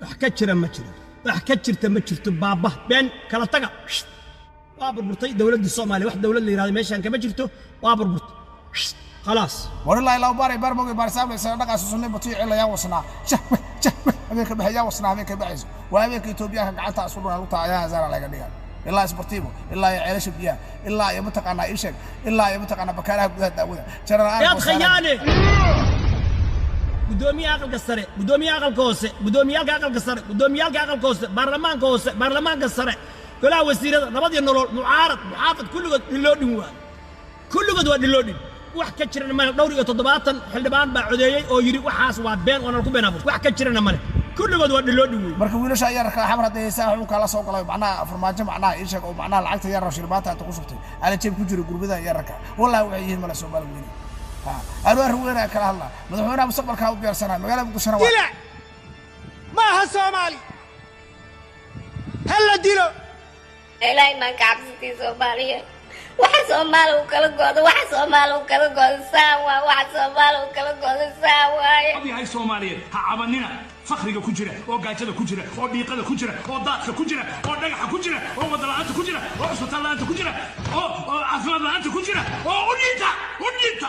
وحكتشر ما تشر وحكتشرت ما تشرت بابا بين كلا تقع وابر برتي دولة الصومالي واحد دولة اللي هذا ماشي أنك ما جرته وابر برت خلاص والله لو باري برمجي بارسام سنة سنة بطيء إلا يا وصنا شهوة أبيك بحيا وصنا أبيك بعز وأبيك يتوبيا قعدت أصورها لطا يا زار على جديها إلا سبورتيفو إلا يعيش بيها إلا يمتق أنا إيشك إلا يمتق أنا بكارها بذات داوود ترى يا خيانة بدومي أقل قصرة بدومي أقل كوسة بدومي أقل قصرة بدومي أقل كوسة برلمان كوسة برلمان قصرة كلها وسيلة ربضي النور معارض محافظ كله قد اللودين كله قد اللودين wax ka jirana male dhowr iyo 70 xildhibaan baa codeeyay oo yiri waxaas waa been oo ku been abuur wax ka jirana male kulligood waa dhiloo dhawey marka wiilasha yarka xamar hadeeysa wuxuu kala soo galay macnaha farmaajo macnaha ii sheeg oo macnaha lacagta yar shirbaata inta ku subtay ala jeeb ku jiro gurbada yarka wallahi waxay yihiin mala soo balweyn aroor weena kala hadla madaxweynaha mustaqbalka u diyaarsanaa magaalada muqdisho waa ma ha Soomaali hal dilo ilaahay ma kacabsatay Soomaaliya waxa Soomaali uu kala goodo waxa Soomaali uu kala goodo saawa waxa Soomaali uu kala goodo saawa ay Soomaaliyeed ha cabanina faqriga ku jira oo gaajada ku jira oo dhiiqada ku jira oo daadka ku jira oo dhagaxa ku jira oo wadalaanta ku jira oo cusbitaalaanta ku jira oo caafimaad la'aanta ku jira oo u dhinta